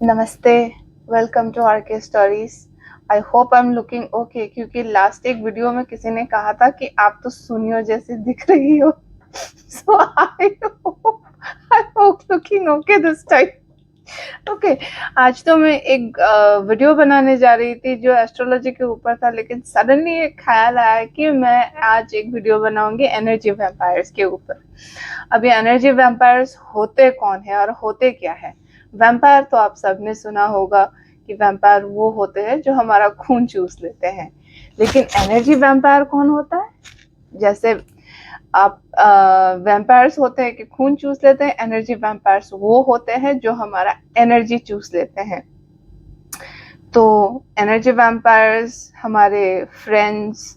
नमस्ते, welcome to are के stories. I hope I am looking okay, क्योंकि last एक वीडियो में किसी ने कहा था कि आप तो सुनियो जैसी दिख रही हो। So I hope looking okay this time. Okay, आज तो मैं एक वीडियो बनाने जा रही थी जो एस्ट्रोलॉजी के ऊपर था, लेकिन सडनली एक ख्याल आया कि मैं आज एक वीडियो बनाऊंगी एनर्जी वैम्पायर्स के ऊपर। अब ये एनर्जी वैम्पायर्स होते कौन है और होते क्या है? वैम्पायर तो आप सबने सुना होगा कि वैम्पायर वो होते हैं जो हमारा खून चूस लेते हैं, लेकिन एनर्जी वैम्पायर कौन होता है? जैसे आप वैम्पायर्स होते हैं कि खून चूस लेते हैं, एनर्जी वैम्पायर्स वो होते हैं जो हमारा एनर्जी चूस लेते हैं। तो एनर्जी वैम्पायर्स हमारे फ्रेंड्स,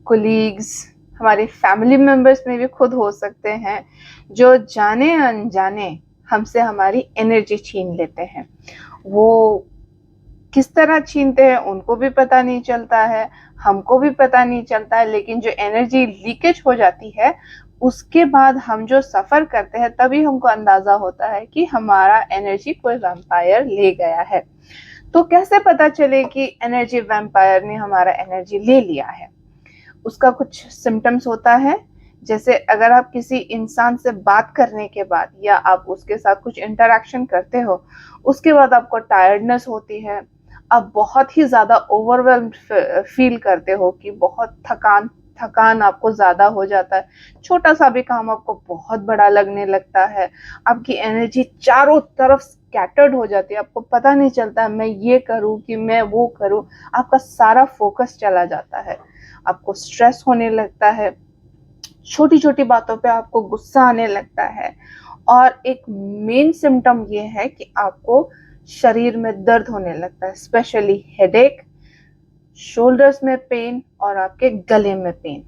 कोलीग्स, हमारे फैमिली मेंबर्स में भी खुद हो सकते हैं, जो जाने अनजाने हमसे हमारी एनर्जी छीन लेते हैं। वो किस तरह छीनते हैं उनको भी पता नहीं चलता है, हमको भी पता नहीं चलता है, लेकिन जो एनर्जी लीकेज हो जाती है उसके बाद हम जो सफर करते हैं तभी हमको अंदाजा होता है कि हमारा एनर्जी कोई वैम्पायर ले गया है। तो कैसे पता चले कि एनर्जी वैम्पायर ने हमारा एनर्जी ले लिया है? उसका कुछ सिम्टम्स होता है। जैसे अगर आप किसी इंसान से बात करने के बाद या आप उसके साथ कुछ इंटरेक्शन करते हो, उसके बाद आपको टायर्डनेस होती है, आप बहुत ही ज्यादा ओवरवेल्म्ड फील करते हो कि बहुत थकान थकान आपको ज्यादा हो जाता है, छोटा सा भी काम आपको बहुत बड़ा लगने लगता है, आपकी एनर्जी चारों तरफ स्कैटर्ड हो जाती है, आपको पता नहीं चलता है मैं ये करूं कि मैं वो करूं, आपका सारा फोकस चला जाता है, आपको स्ट्रेस होने लगता है, छोटी छोटी बातों पे आपको गुस्सा आने लगता है। और एक मेन सिम्टम ये है कि आपको शरीर में दर्द होने लगता है, स्पेशली हेडेक, शोल्डर्स में पेन और आपके गले में पेन।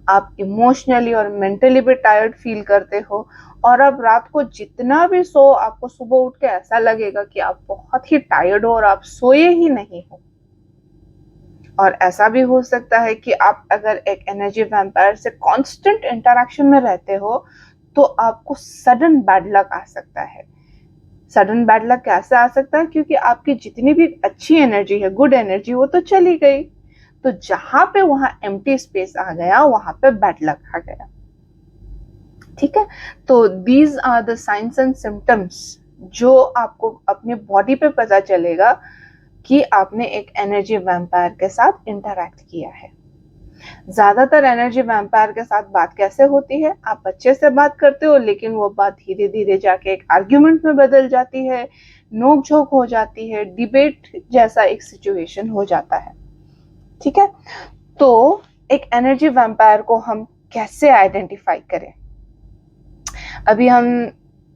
आप इमोशनली और मेंटली भी टायर्ड फील करते हो, और अब रात को जितना भी सो आपको सुबह उठ के ऐसा लगेगा कि आप बहुत ही टायर्ड हो और आप सोए ही नहीं हो। और ऐसा भी हो सकता है कि आप अगर एक एनर्जी वैम्पायर से कांस्टेंट इंटरेक्शन में रहते हो तो आपको सडन बैड लक आ सकता है। सडन बैड लक कैसे आ सकता है? क्योंकि आपकी जितनी भी अच्छी एनर्जी है, गुड एनर्जी, वो तो चली गई, तो जहां पे वहां एम्प्टी स्पेस आ गया वहां पे बैड लक आ गया। ठीक है, तो these are the signs and symptoms जो आपको अपनी बॉडी पे पता चलेगा कि आपने एक एनर्जी वैम्पायर के साथ इंटरैक्ट किया है। ज्यादातर एनर्जी वैम्पायर के साथ बात कैसे होती है? आप अच्छे से बात करते हो, लेकिन वो बात धीरे धीरे जाके एक आर्ग्यूमेंट में बदल जाती है, नोक झोंक हो जाती है, डिबेट जैसा एक सिचुएशन हो जाता है। ठीक है, तो एक एनर्जी वैम्पायर को हम कैसे आइडेंटिफाई करें? अभी हम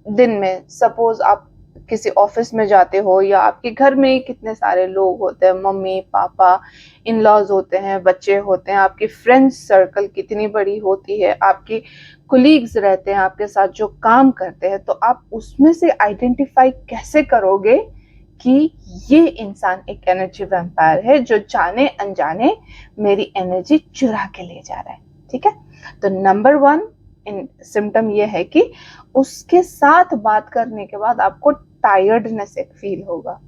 दिन में सपोज आप किसी ऑफिस में जाते हो, या आपके घर में ही कितने सारे लोग होते हैं, मम्मी पापा, इन लॉज होते हैं, बच्चे होते हैं, आपकी फ्रेंड्स सर्कल कितनी बड़ी होती है, आपके कोलीग्स रहते हैं आपके साथ जो काम करते हैं, तो आप उसमें से आइडेंटिफाई कैसे करोगे कि ये इंसान एक एनर्जी वैम्पायर है जो जाने अनजाने मेरी एनर्जी चुरा के ले जा रहा है? ठीक है, तो नंबर वन इन सिम्टम ये है कि उसके साथ बात करने के बाद आपको टायर्डनेस एक फील होगा,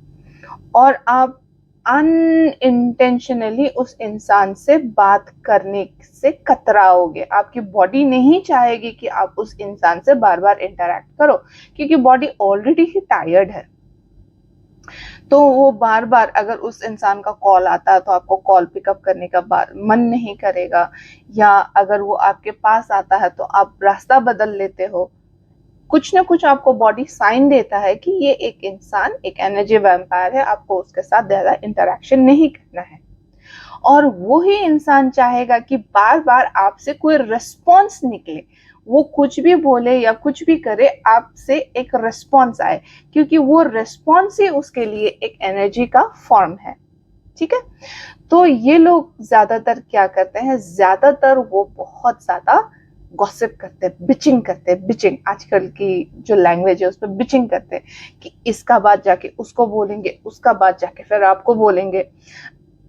और आप अनइंटेंशनली उस इंसान से बात करने से कतराओगे। आपकी बॉडी नहीं चाहेगी कि आप उस इंसान से बार बार इंटरेक्ट करो, क्योंकि बॉडी ऑलरेडी ही टायर्ड है। तो वो बार बार अगर उस इंसान का कॉल आता है तो आपको कॉल पिकअप करने का मन नहीं करेगा, या अगर वो आपके पास आता है तो आप रास्ता बदल लेते हो। कुछ ना कुछ आपको बॉडी साइन देता है कि ये एक इंसान एक एनर्जी वैम्पायर है, आपको उसके साथ ज्यादा इंटरेक्शन नहीं करना है। और वो ही इंसान चाहेगा कि बार बार आपसे कोई रिस्पॉन्स निकले, वो कुछ भी बोले या कुछ भी करे आपसे एक रिस्पॉन्स आए, क्योंकि वो रिस्पॉन्स ही उसके लिए एक एनर्जी का फॉर्म है। ठीक है, तो ये लोग ज्यादातर क्या करते हैं, ज्यादातर वो बहुत ज्यादा गॉसिप करते हैं, बिचिंग करते हैं, बिचिंग आजकल की जो लैंग्वेज है उस पर बिचिंग करते हैं कि इसका बात जाके उसको बोलेंगे, उसका बात जाके फिर आपको बोलेंगे।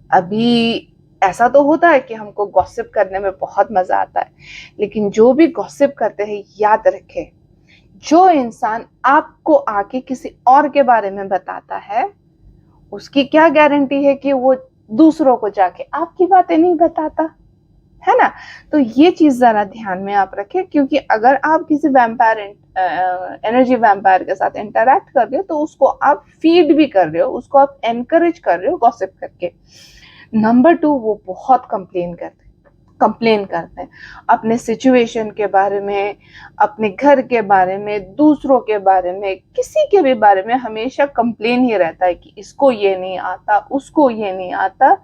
अभी ऐसा तो होता है कि हमको गॉसिप करने में बहुत मजा आता है, लेकिन जो भी गॉसिप करते हैं याद रखें, जो इंसान आपको आके किसी और के बारे में बताता है, उसकी क्या गारंटी है कि वो दूसरों को जाके आपकी बातें नहीं बताता, है ना? तो ये चीज जरा ध्यान में आप रखें, क्योंकि अगर आप किसी वैम्पायर एनर्जी वैम्पायर के साथ इंटरैक्ट कर रहे हो तो उसको आप फीड भी कर रहे हो, उसको आप एनकरेज कर रहे हो गॉसिप करके। नंबर 2, वो बहुत कंप्लेन करते हैं अपने सिचुएशन के बारे में, अपने घर के बारे में, दूसरों के बारे में, किसी के भी बारे में हमेशा कंप्लेन ही रहता है कि इसको ये नहीं आता, उसको ये नहीं आता।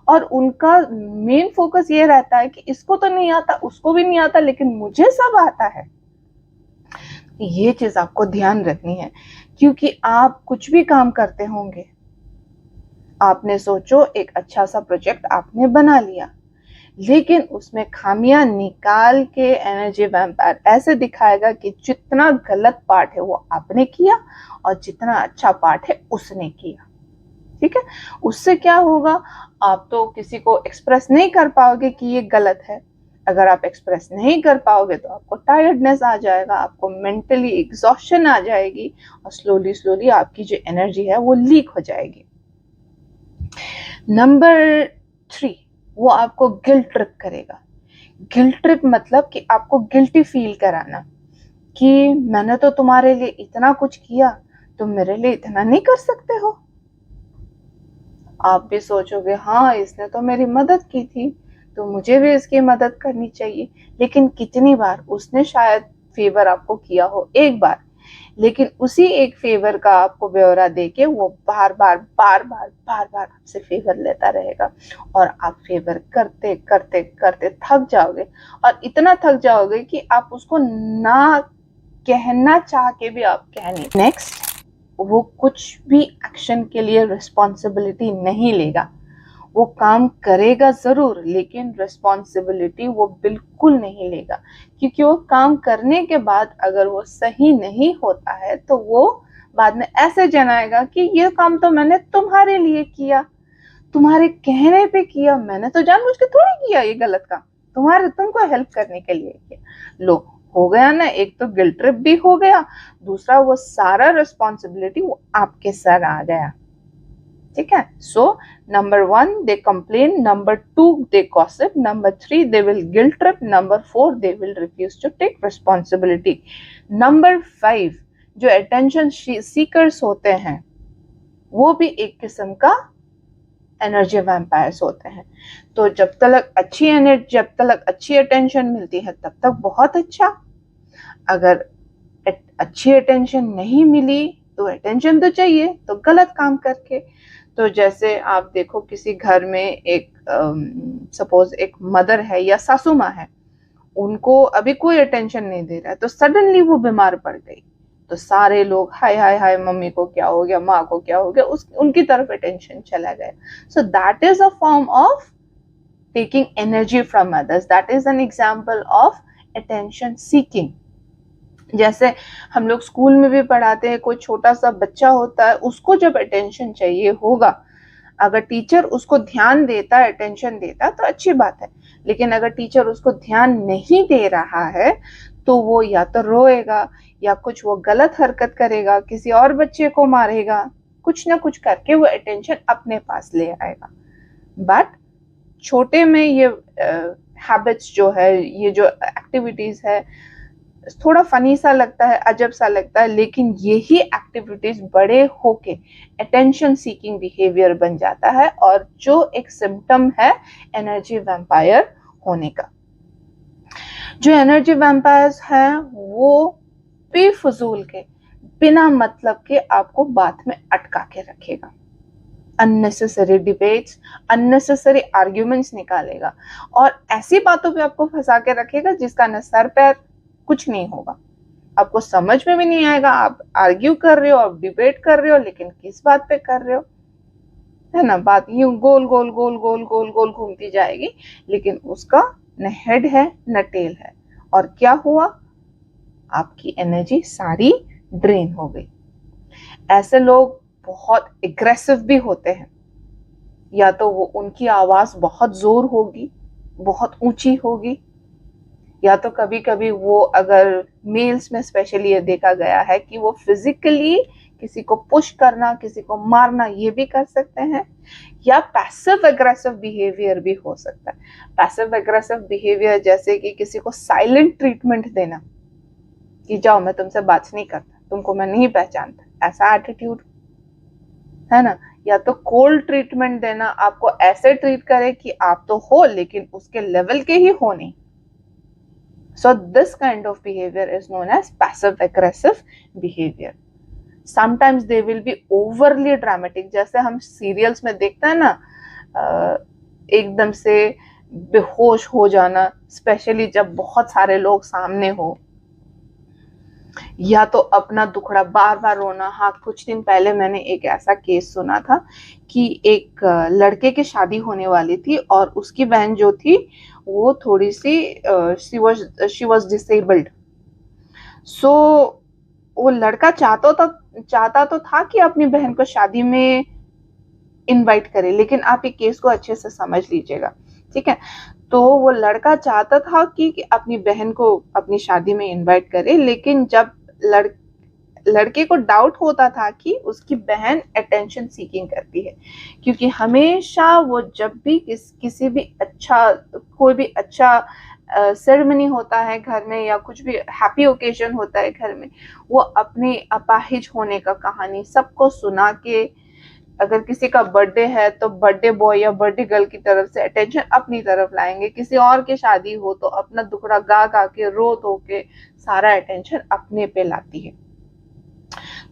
और उनका मेन फोकस ये रहता है कि इसको तो नहीं आता, उसको भी नहीं आता, लेकिन मुझे सब आता है। ये चीज आपको ध्यान रखनी है, क्योंकि आप कुछ भी काम करते होंगे, आपने सोचो एक अच्छा सा प्रोजेक्ट आपने बना लिया, लेकिन उसमें खामियां निकाल के एनर्जी वैम्पायर ऐसे दिखाएगा कि जितना गलत पार्ट है वो आपने किया और जितना अच्छा पार्ट है उसने किया। ठीक है, उससे क्या होगा, आप तो किसी को एक्सप्रेस नहीं कर पाओगे कि ये गलत है। अगर आप एक्सप्रेस नहीं कर पाओगे तो आपको टायर्डनेस आ जाएगा, आपको मेंटली एग्जॉस्शन आ जाएगी, और स्लोली स्लोली आपकी जो एनर्जी है वो लीक हो जाएगी। नंबर 3, वो आपको गिल्ट ट्रिप करेगा। गिल्ट ट्रिप मतलब कि आपको गिल्टी फील कराना कि मैंने तो तुम्हारे लिए इतना कुछ किया, तुम मेरे लिए इतना नहीं कर सकते हो। आप भी सोचोगे हाँ इसने तो मेरी मदद की थी, तो मुझे भी इसकी मदद करनी चाहिए। लेकिन कितनी बार उसने शायद फेवर आपको किया हो, एक बार, लेकिन उसी एक फेवर का आपको ब्यौरा देके वो बार बार बार बार बार बार आपसे फेवर लेता रहेगा, और आप फेवर करते करते करते थक जाओगे, और इतना थक जाओगे कि आप उसको ना कहना चाह के भी आप कह नहीं। नेक्स्ट, वो कुछ भी एक्शन के लिए रिस्पॉन्सिबिलिटी नहीं लेगा। वो काम करेगा जरूर, लेकिन रिस्पॉन्सिबिलिटी वो बिल्कुल नहीं लेगा, क्योंकि वो काम करने के बाद अगर वो सही नहीं होता है तो वो बाद में ऐसे जनाएगा कि ये काम तो मैंने तुम्हारे लिए किया, तुम्हारे कहने पे किया, मैंने तो जानबूझ के थोड़ी किया ये गलत काम, तुमको हेल्प करने के लिए किया। लो, हो गया ना, एक तो गिल्ट ट्रिप भी हो गया, दूसरा वो सारा रिस्पॉन्सिबिलिटी वो आपके सर आ गया। ठीक है, so number 1 they complain, number 2 they gossip, number 3 they will guilt trip, number 4 they will refuse to take responsibility. Number 5, जो अटेंशन सीकर्स होते हैं वो भी एक किस्म का एनर्जी वैम्पायर्स होते हैं। तो जब तक अच्छी अटेंशन मिलती है तब तक बहुत अच्छा। अगर अच्छी अटेंशन नहीं मिली तो अटेंशन तो चाहिए, तो गलत काम करके। तो जैसे आप देखो किसी घर में एक सपोज एक मदर है या सासू माँ है, उनको अभी कोई अटेंशन नहीं दे रहा है, तो सडनली वो बीमार पड़ गई, तो सारे लोग हाय हाय हाय मम्मी को क्या हो गया, माँ को क्या हो गया, उनकी तरफ अटेंशन चला गया। So that is a form of taking energy from others, that is an example of attention seeking. जैसे हम लोग स्कूल में भी पढ़ाते हैं, कोई छोटा सा बच्चा होता है, उसको जब अटेंशन चाहिए होगा, अगर टीचर उसको ध्यान देता है, अटेंशन देता है तो अच्छी बात है, लेकिन अगर टीचर उसको ध्यान नहीं दे रहा है तो वो या तो रोएगा या कुछ वो गलत हरकत करेगा, किसी और बच्चे को मारेगा, कुछ ना कुछ करके वो अटेंशन अपने पास ले आएगा। बट छोटे में ये हैबिट्स जो है, ये जो एक्टिविटीज है, थोड़ा फनी सा लगता है, अजब सा लगता है, लेकिन यही एक्टिविटीज बड़े होके अटेंशन सीकिंग बिहेवियर बन जाता है, और जो एक सिम्टम है एनर्जी वैम्पायर होने का। जो एनर्जी वैम्पायर्स हैं वो बेफजूल के, बिना मतलब के आपको बात में अटका के रखेगा, अननेसेसरी डिबेट्स, अननेसेसरी आर्ग्यूमेंट्स निकालेगा, और ऐसी बातों पे आपको फंसा के रखेगा जिसका न सर पैर कुछ नहीं होगा, आपको समझ में भी नहीं आएगा। आप आर्ग्यू कर रहे हो, आप डिबेट कर रहे हो, लेकिन किस बात पे कर रहे हो, है ना? बात यूं गोल गोल गोल गोल गोल गोल घूमती जाएगी, लेकिन उसका न हेड है न टेल है, और क्या हुआ, आपकी एनर्जी सारी ड्रेन हो गई। ऐसे लोग बहुत एग्रेसिव भी होते हैं, या तो वो उनकी आवाज बहुत जोर होगी, बहुत ऊंची होगी, या तो कभी कभी वो, अगर मेल्स में स्पेशली ये देखा गया है कि वो फिजिकली किसी को पुश करना, किसी को मारना, ये भी कर सकते हैं, या पैसिव एग्रेसिव बिहेवियर भी हो सकता है। पैसिव एग्रेसिव बिहेवियर जैसे कि किसी को साइलेंट ट्रीटमेंट देना कि जाओ मैं तुमसे बात नहीं करता, तुमको मैं नहीं पहचानता, ऐसा एटीट्यूड है ना। या तो कोल्ड ट्रीटमेंट देना, आपको ऐसे ट्रीट करे कि आप तो हो लेकिन उसके लेवल के ही हो नहीं। So this kind of behavior is known as passive aggressive behavior. Sometimes they will be overly dramatic, जैसे हम सीरियल्स में देखते हैं ना, एकदम से बेहोश हो जाना, स्पेशली जब बहुत सारे लोग सामने हो, या तो अपना दुखड़ा बार बार रोना। हाँ, कुछ दिन पहले मैंने एक ऐसा केस सुना था कि एक लड़के की शादी होने वाली थी और उसकी बहन जो थी वो थोड़ी सी शी वाज डिसेबल्ड। सो वो लड़का चाहता तो था कि अपनी बहन को शादी में इनवाइट करे, लेकिन आप ये केस को अच्छे से समझ लीजिएगा, ठीक है। तो वो लड़का चाहता था कि अपनी बहन को अपनी शादी में इनवाइट करे, लेकिन जब लड़के को डाउट होता था कि उसकी बहन अटेंशन सीकिंग करती है, क्योंकि हमेशा वो जब भी किसी भी कोई भी अच्छा सेरेमनी होता है घर में, या कुछ भी हैप्पी ओकेजन होता है घर में, वो अपने अपाहिज होने का कहानी सबको सुना के, अगर किसी का बर्थडे है तो बर्थडे बॉय या बर्थडे गर्ल की तरफ से अटेंशन अपनी तरफ लाएंगे, किसी और की शादी हो तो अपना दुखड़ा गा गा के रो धो के सारा अटेंशन अपने पे लाती है।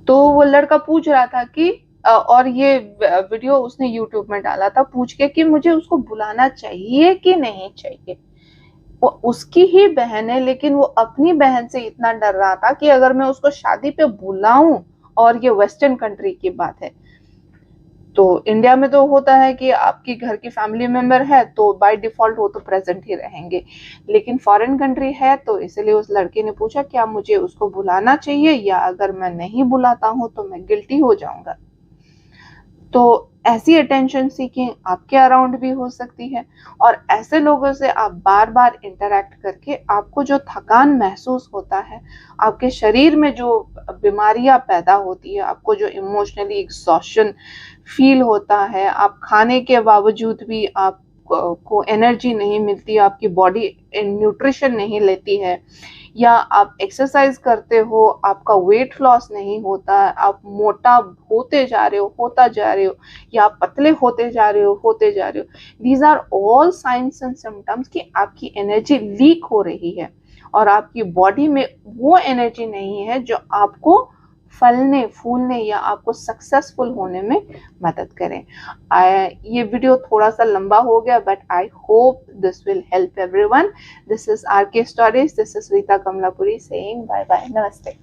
तो वो लड़का पूछ रहा था कि और ये वीडियो उसने यूट्यूब में डाला था पूछ के कि मुझे उसको बुलाना चाहिए कि नहीं चाहिए। वो उसकी ही बहन है, लेकिन वो अपनी बहन से इतना डर रहा था कि अगर मैं उसको शादी पे बुलाऊं, और ये वेस्टर्न कंट्री की बात है, तो इंडिया में तो होता है कि आपकी घर की फैमिली मेंबर है तो बाय डिफॉल्ट वो तो प्रेजेंट ही रहेंगे, लेकिन फॉरेन कंट्री है तो इसलिए उस लड़के ने पूछा क्या मुझे उसको बुलाना चाहिए, या अगर मैं नहीं बुलाता हूं तो मैं गिल्टी हो जाऊंगा। तो ऐसी अटेंशन सीकिंग आपके अराउंड भी हो सकती है, और ऐसे लोगों से आप बार बार इंटरेक्ट करके आपको जो थकान महसूस होता है, आपके शरीर में जो बीमारियां पैदा होती है, आपको जो इमोशनली एग्जॉशन फील होता है, आप खाने के बावजूद भी आपको एनर्जी नहीं मिलती, आपकी बॉडी न्यूट्रिशन नहीं लेती है, या आप एक्सरसाइज करते हो आपका वेट लॉस नहीं होता है, आप मोटा होते जा रहे हो, या आप पतले होते जा रहे हो, these are all signs and symptoms कि आपकी एनर्जी लीक हो रही है और आपकी बॉडी में वो एनर्जी नहीं है जो आपको फलने फूलने या आपको सक्सेसफुल होने में मदद करें। ये वीडियो थोड़ा सा लंबा हो गया, but I hope this will help everyone. This is RK Stories, this is Rita Kamlapuri saying bye bye, नमस्ते।